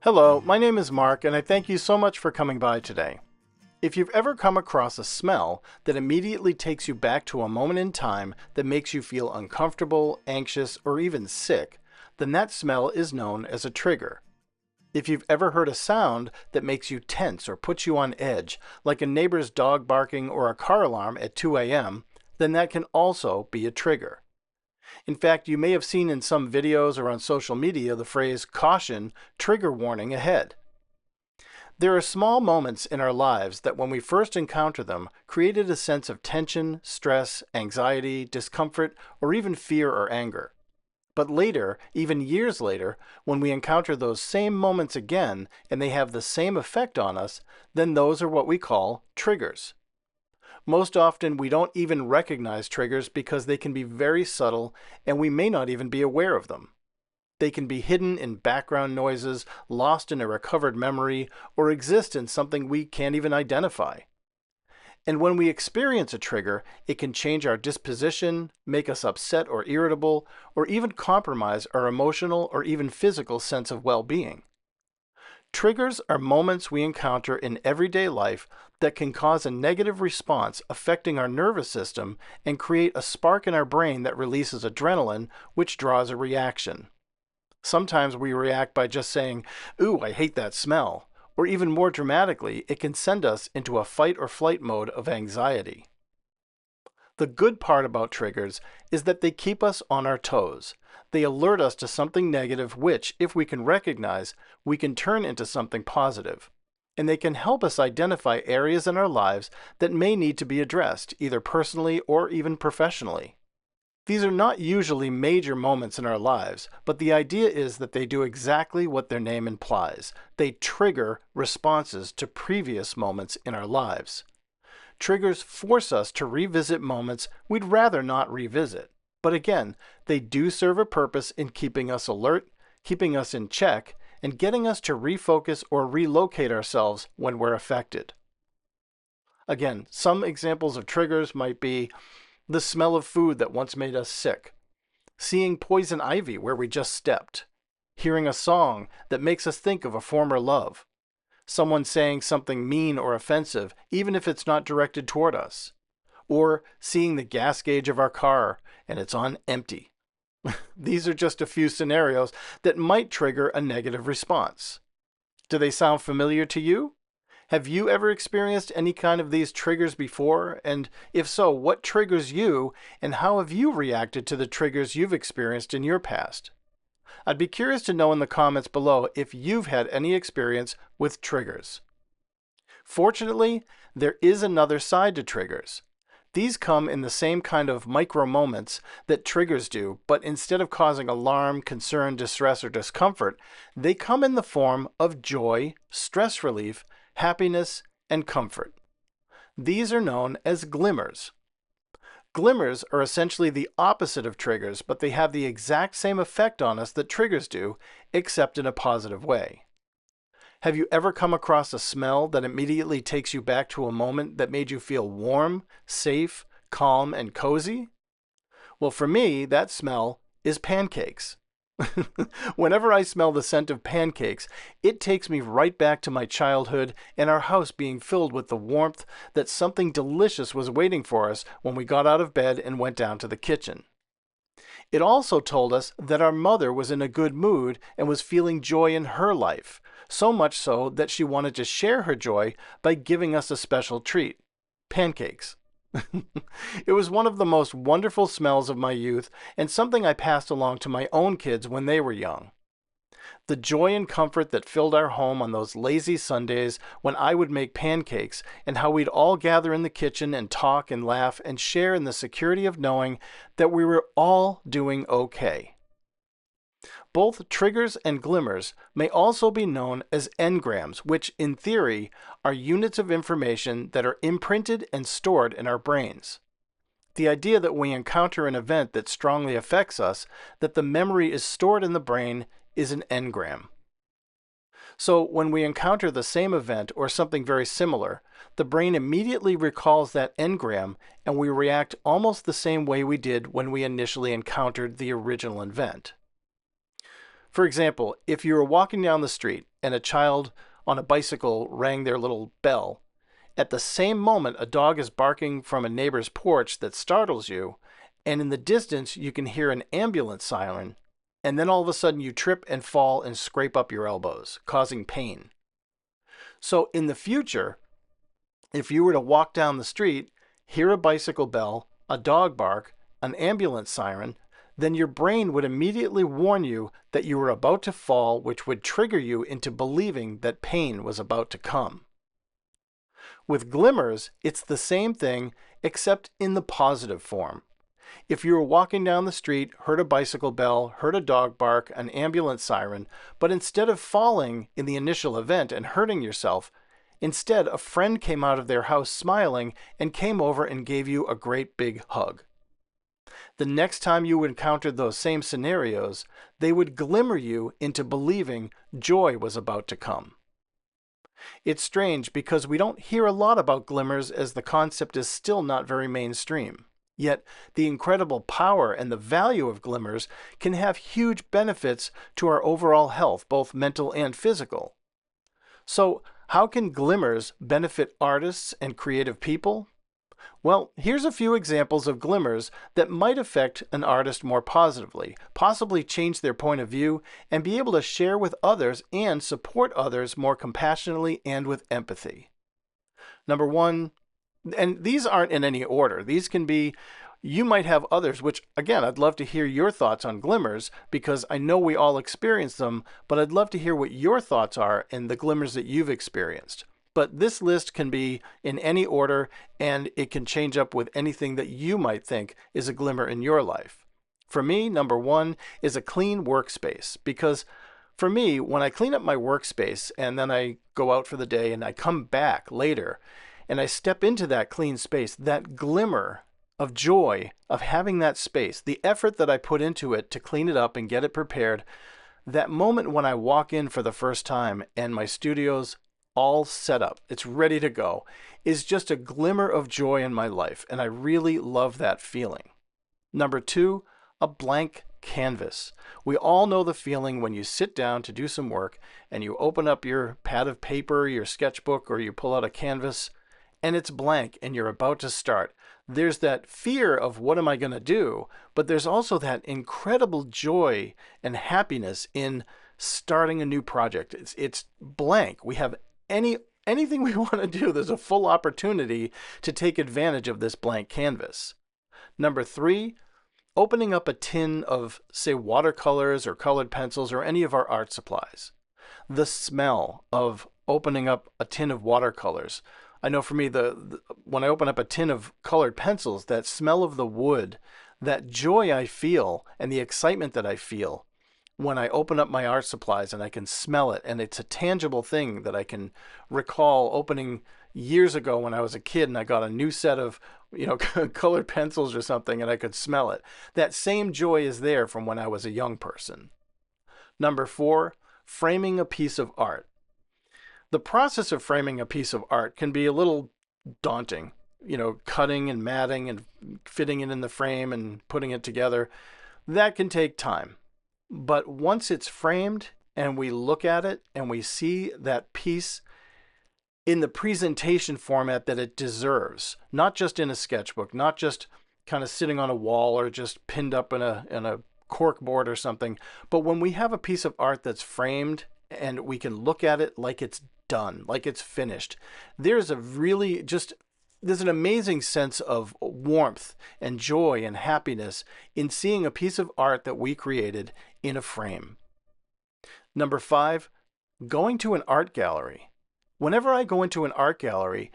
Hello, my name is Mark, and I thank you so much for coming by today. If you've ever come across a smell that immediately takes you back to a moment in time that makes you feel uncomfortable, anxious, or even sick, then that smell is known as a trigger. If you've ever heard a sound that makes you tense or puts you on edge, like a neighbor's dog barking or a car alarm at 2 a.m., then that can also be a trigger. In fact, you may have seen in some videos or on social media the phrase, "Caution, trigger warning ahead." There are small moments in our lives that when we first encounter them created a sense of tension, stress, anxiety, discomfort, or even fear or anger. But later, even years later, when we encounter those same moments again and they have the same effect on us, then those are what we call triggers. Most often, we don't even recognize triggers because they can be very subtle and we may not even be aware of them. They can be hidden in background noises, lost in a recovered memory, or exist in something we can't even identify. And when we experience a trigger, it can change our disposition, make us upset or irritable, or even compromise our emotional or even physical sense of well-being. Triggers are moments we encounter in everyday life that can cause a negative response affecting our nervous system and create a spark in our brain that releases adrenaline, which draws a reaction. Sometimes we react by just saying, "Ooh, I hate that smell," or even more dramatically, it can send us into a fight or flight mode of anxiety. The good part about triggers is that they keep us on our toes. They alert us to something negative which, if we can recognize, we can turn into something positive. And they can help us identify areas in our lives that may need to be addressed, either personally or even professionally. These are not usually major moments in our lives, but the idea is that they do exactly what their name implies. They trigger responses to previous moments in our lives. Triggers force us to revisit moments we'd rather not revisit. But again, they do serve a purpose in keeping us alert, keeping us in check, and getting us to refocus or relocate ourselves when we're affected. Again, some examples of triggers might be the smell of food that once made us sick, seeing poison ivy where we just stepped, hearing a song that makes us think of a former love, someone saying something mean or offensive, even if it's not directed toward us, or seeing the gas gauge of our car and it's on empty. These are just a few scenarios that might trigger a negative response. Do they sound familiar to you? Have you ever experienced any kind of these triggers before? And if so, what triggers you and how have you reacted to the triggers you've experienced in your past? I'd be curious to know in the comments below if you've had any experience with triggers. Fortunately, there is another side to triggers. These come in the same kind of micro moments that triggers do, but instead of causing alarm, concern, distress, or discomfort, they come in the form of joy, stress relief, happiness, and comfort. These are known as glimmers. Glimmers are essentially the opposite of triggers, but they have the exact same effect on us that triggers do, except in a positive way. Have you ever come across a smell that immediately takes you back to a moment that made you feel warm, safe, calm, and cozy? Well, for me, that smell is pancakes. Whenever I smell the scent of pancakes, it takes me right back to my childhood and our house being filled with the warmth that something delicious was waiting for us when we got out of bed and went down to the kitchen. It also told us that our mother was in a good mood and was feeling joy in her life, so much so that she wanted to share her joy by giving us a special treat: pancakes. It was one of the most wonderful smells of my youth and something I passed along to my own kids when they were young. The joy and comfort that filled our home on those lazy Sundays when I would make pancakes, and how we'd all gather in the kitchen and talk and laugh and share in the security of knowing that we were all doing okay. Both triggers and glimmers may also be known as engrams, which, in theory, are units of information that are imprinted and stored in our brains. The idea that we encounter an event that strongly affects us, that the memory is stored in the brain, is an engram. So when we encounter the same event or something very similar, the brain immediately recalls that engram and we react almost the same way we did when we initially encountered the original event. For example, if you were walking down the street and a child on a bicycle rang their little bell, at the same moment a dog is barking from a neighbor's porch that startles you, and in the distance you can hear an ambulance siren, and then all of a sudden you trip and fall and scrape up your elbows, causing pain. So in the future, if you were to walk down the street, hear a bicycle bell, a dog bark, an ambulance siren, then your brain would immediately warn you that you were about to fall, which would trigger you into believing that pain was about to come. With glimmers, it's the same thing, except in the positive form. If you were walking down the street, heard a bicycle bell, heard a dog bark, an ambulance siren, but instead of falling in the initial event and hurting yourself, instead a friend came out of their house smiling and came over and gave you a great big hug. The next time you encountered those same scenarios, they would glimmer you into believing joy was about to come. It's strange because we don't hear a lot about glimmers as the concept is still not very mainstream. Yet the incredible power and the value of glimmers can have huge benefits to our overall health, both mental and physical. So, how can glimmers benefit artists and creative people? Well, here's a few examples of glimmers that might affect an artist more positively, possibly change their point of view, and be able to share with others and support others more compassionately and with empathy. Number one, and these aren't in any order. These can be, you might have others, which again, I'd love to hear your thoughts on glimmers because I know we all experience them, but I'd love to hear what your thoughts are in the glimmers that you've experienced. But this list can be in any order and it can change up with anything that you might think is a glimmer in your life. For me, number one is a clean workspace because for me, when I clean up my workspace and then I go out for the day and I come back later, and I step into that clean space, that glimmer of joy of having that space, the effort that I put into it to clean it up and get it prepared, that moment when I walk in for the first time and my studio's all set up, it's ready to go, is just a glimmer of joy in my life, and I really love that feeling. Number two, a blank canvas. We all know the feeling when you sit down to do some work and you open up your pad of paper, your sketchbook, or you pull out a canvas, and it's blank and you're about to start. There's that fear of what am I going to do, but there's also that incredible joy and happiness in starting a new project. It's blank. We have anything we want to do. There's a full opportunity to take advantage of this blank canvas. Number three, opening up a tin of, say, watercolors or colored pencils or any of our art supplies. The smell of opening up a tin of watercolors. I know for me, when I open up a tin of colored pencils, that smell of the wood, that joy I feel and the excitement that I feel when I open up my art supplies and I can smell it, and it's a tangible thing that I can recall opening years ago when I was a kid and I got a new set of colored pencils or something and I could smell it. That same joy is there from when I was a young person. Number four, framing a piece of art. The process of framing a piece of art can be a little daunting, cutting and matting and fitting it in the frame and putting it together. That can take time. But once it's framed and we look at it and we see that piece in the presentation format that it deserves, not just in a sketchbook, not just kind of sitting on a wall or just pinned up in a cork board or something, but when we have a piece of art that's framed and we can look at it like it's done, like it's finished, there's an amazing sense of warmth and joy and happiness in seeing a piece of art that we created in a frame. Number five, going to an art gallery. Whenever I go into an art gallery,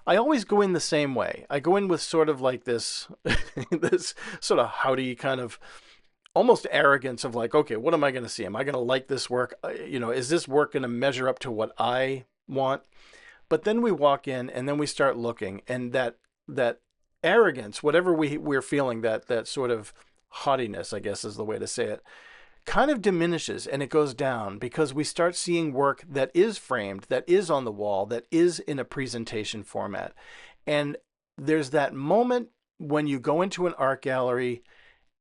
I always go in the same way. I go in with sort of like this, this sort of haughty kind of almost arrogance of like, okay, what am I going to see? Am I going to like this work? Is this work going to measure up to what I want? But then we walk in and then we start looking, and that arrogance, whatever we're feeling, that sort of haughtiness, I guess is the way to say it, kind of diminishes and it goes down because we start seeing work that is framed, that is on the wall, that is in a presentation format. And there's that moment when you go into an art gallery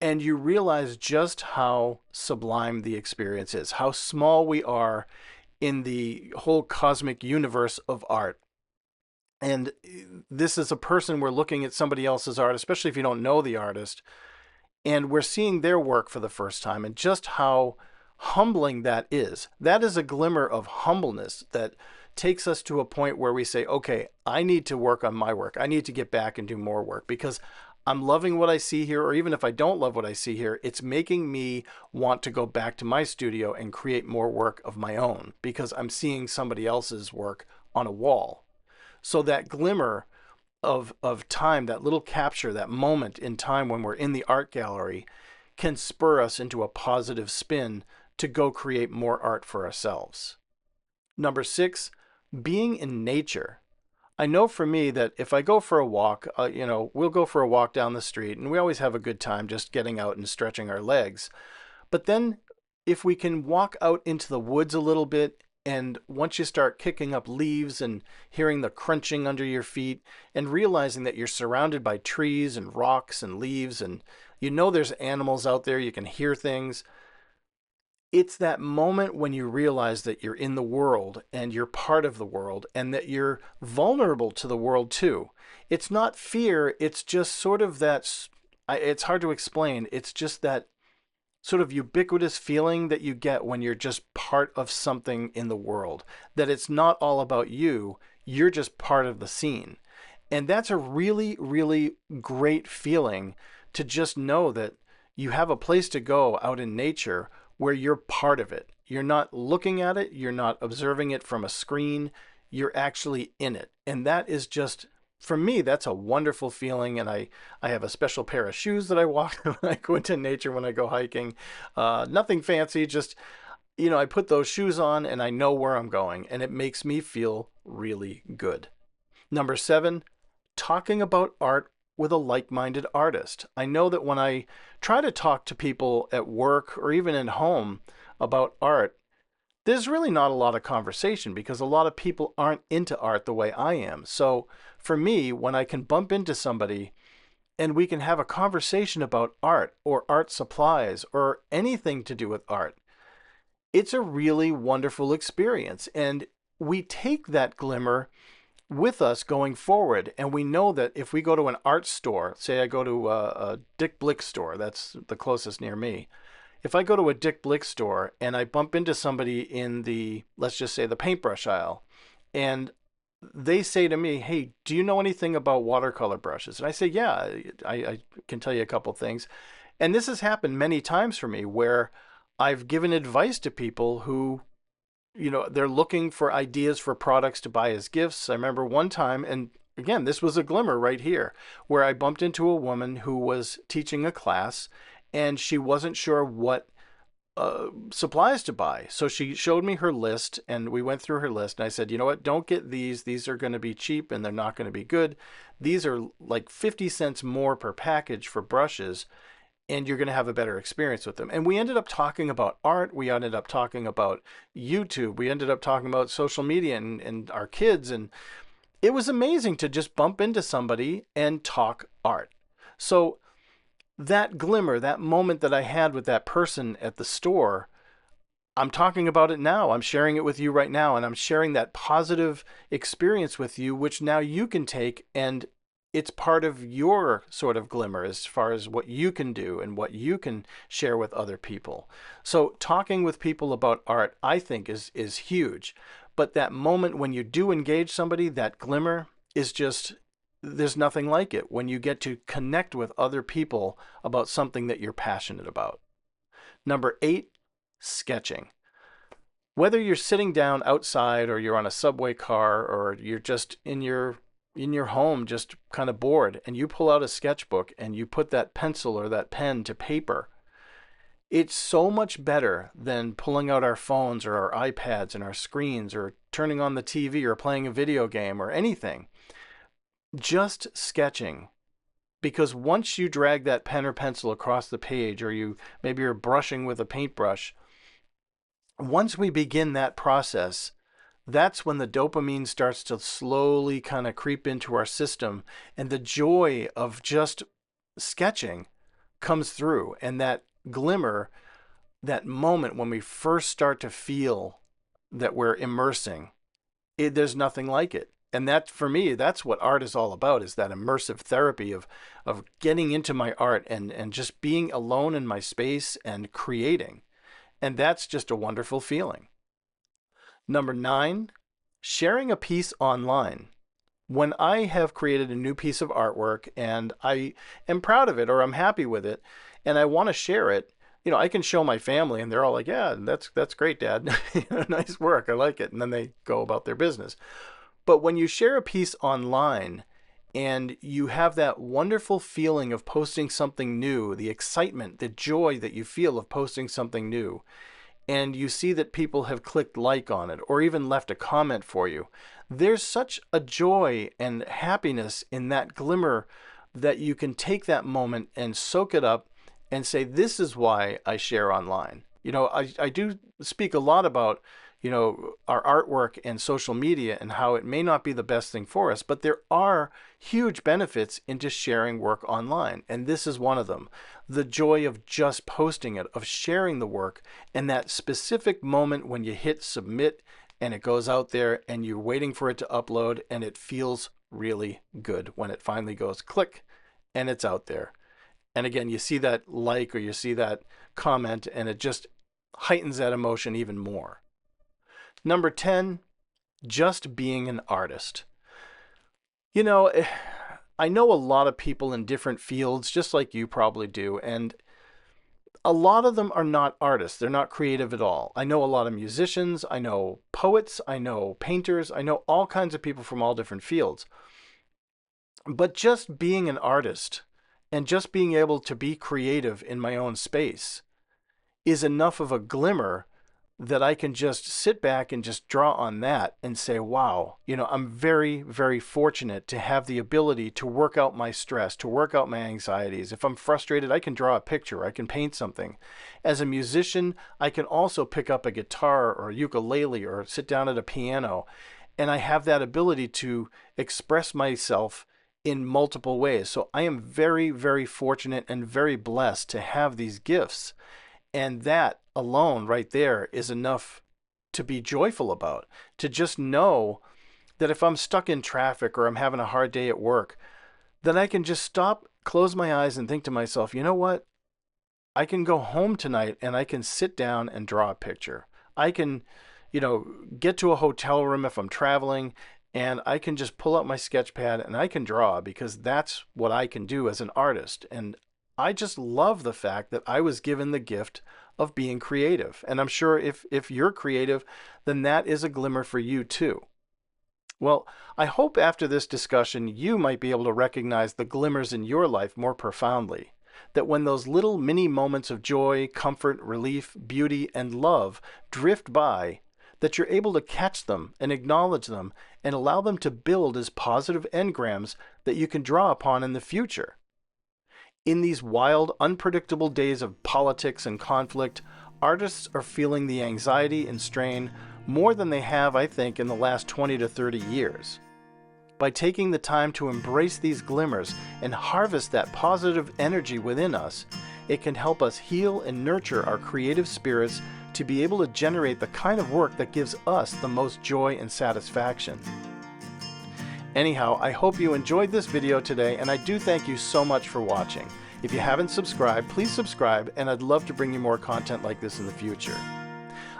and you realize just how sublime the experience is, how small we are in the whole cosmic universe of art. And this is a person, we're looking at somebody else's art, especially if you don't know the artist, and we're seeing their work for the first time, and just how humbling that is. That is a glimmer of humbleness that takes us to a point where we say, okay, I need to work on my work. I need to get back and do more work because I'm loving what I see here, or even if I don't love what I see here, it's making me want to go back to my studio and create more work of my own because I'm seeing somebody else's work on a wall. So that glimmer of time, that little capture, that moment in time when we're in the art gallery, can spur us into a positive spin to go create more art for ourselves. Number 6, being in nature. I know for me that if I go for a walk, we'll go for a walk down the street, and we always have a good time just getting out and stretching our legs. But then if we can walk out into the woods a little bit, and once you start kicking up leaves and hearing the crunching under your feet and realizing that you're surrounded by trees and rocks and leaves, and you know there's animals out there, you can hear things. It's that moment when you realize that you're in the world and you're part of the world and that you're vulnerable to the world too. It's not fear, it's just sort of that, it's hard to explain, it's just that sort of ubiquitous feeling that you get when you're just part of something in the world, that it's not all about you, you're just part of the scene. And that's a really, really great feeling to just know that you have a place to go out in nature where you're part of it. You're not looking at it, you're not observing it from a screen, you're actually in it. And that is just, for me, that's a wonderful feeling. And I have a special pair of shoes that I walk when I go into nature, when I go hiking. Nothing fancy, just, I put those shoes on and I know where I'm going, and it makes me feel really good. Number 7, talking about art with a like-minded artist. I know that when I try to talk to people at work or even at home about art, there's really not a lot of conversation because a lot of people aren't into art the way I am. So for me, when I can bump into somebody and we can have a conversation about art or art supplies or anything to do with art, it's a really wonderful experience. And we take that glimmer with us going forward. And we know that if we go to an art store, say I go to a Dick Blick store, that's the closest near me. If I go to a Dick Blick store and I bump into somebody in the, let's just say the paintbrush aisle, and they say to me, hey, do you know anything about watercolor brushes? And I say, yeah, I can tell you a couple things. And this has happened many times for me where I've given advice to people who, they're looking for ideas for products to buy as gifts. I remember one time, and again, this was a glimmer right here, where I bumped into a woman who was teaching a class and she wasn't sure what supplies to buy. So she showed me her list and we went through her list and I said, you know what, don't get these. These are going to be cheap and they're not going to be good. These are like 50 cents more per package for brushes, and you're going to have a better experience with them. And we ended up talking about art. We ended up talking about YouTube. We ended up talking about social media and our kids. And it was amazing to just bump into somebody and talk art. So that glimmer, that moment that I had with that person at the store, I'm talking about it now. I'm sharing it with you right now. And I'm sharing that positive experience with you, which now you can take, and it's part of your sort of glimmer as far as what you can do and what you can share with other people. So talking with people about art, I think, is huge. But that moment when you do engage somebody, that glimmer is just, there's nothing like it when you get to connect with other people about something that you're passionate about. Number 8, sketching. Whether you're sitting down outside or you're on a subway car or you're just in your home just kind of bored and you pull out a sketchbook and you put that pencil or that pen to paper, it's so much better than pulling out our phones or our iPads and our screens or turning on the TV or playing a video game or anything. Just sketching. Because once you drag that pen or pencil across the page, or maybe you're brushing with a paintbrush, once we begin that process, that's when the dopamine starts to slowly kind of creep into our system, and the joy of just sketching comes through. And that glimmer, that moment when we first start to feel that we're immersing, there's nothing like it. And that, for me, that's what art is all about, is that immersive therapy of getting into my art and just being alone in my space and creating. And that's just a wonderful feeling. Number 9, sharing a piece online. When I have created a new piece of artwork and I am proud of it or I'm happy with it and I want to share it, I can show my family and they're all like, yeah, that's great, Dad. Nice work. I like it. And then they go about their business. But when you share a piece online and you have that wonderful feeling of posting something new, the excitement, the joy that you feel of posting something new, and you see that people have clicked like on it or even left a comment for you, there's such a joy and happiness in that glimmer that you can take that moment and soak it up and say, this is why I share online. I do speak a lot about, our artwork and social media and how it may not be the best thing for us, but there are huge benefits in just sharing work online. And this is one of them. The joy of just posting it, of sharing the work, and that specific moment when you hit submit and it goes out there and you're waiting for it to upload, and it feels really good when it finally goes click and it's out there. And again, you see that like or you see that comment and it just heightens that emotion even more. Number 10, just being an artist. I know a lot of people in different fields, just like you probably do, and a lot of them are not artists. They're not creative at all. I know a lot of musicians, I know poets, I know painters, I know all kinds of people from all different fields. But just being an artist and just being able to be creative in my own space is enough of a glimmer that I can just sit back and just draw on that and say, wow, I'm very, very fortunate to have the ability to work out my stress, to work out my anxieties. If I'm frustrated, I can draw a picture, I can paint something. As a musician, I can also pick up a guitar or a ukulele or sit down at a piano, and I have that ability to express myself in multiple ways. So I am very, very fortunate and very blessed to have these gifts. And that alone right there is enough to be joyful about, to just know that if I'm stuck in traffic or I'm having a hard day at work, then I can just stop, close my eyes and think to myself, you know what? I can go home tonight and I can sit down and draw a picture. I can, get to a hotel room if I'm traveling and I can just pull out my sketch pad and I can draw, because that's what I can do as an artist. And I just love the fact that I was given the gift of being creative. And I'm sure if you're creative, then that is a glimmer for you too. Well, I hope after this discussion, you might be able to recognize the glimmers in your life more profoundly. That when those little mini moments of joy, comfort, relief, beauty, and love drift by, that you're able to catch them and acknowledge them and allow them to build as positive engrams that you can draw upon in the future. In these wild, unpredictable days of politics and conflict, artists are feeling the anxiety and strain more than they have, I think, in the last 20 to 30 years. By taking the time to embrace these glimmers and harvest that positive energy within us, it can help us heal and nurture our creative spirits to be able to generate the kind of work that gives us the most joy and satisfaction. Anyhow, I hope you enjoyed this video today, and I do thank you so much for watching. If you haven't subscribed, please subscribe, and I'd love to bring you more content like this in the future.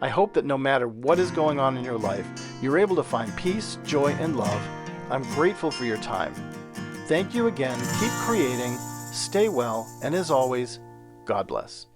I hope that no matter what is going on in your life, you're able to find peace, joy, and love. I'm grateful for your time. Thank you again, keep creating, stay well, and as always, God bless.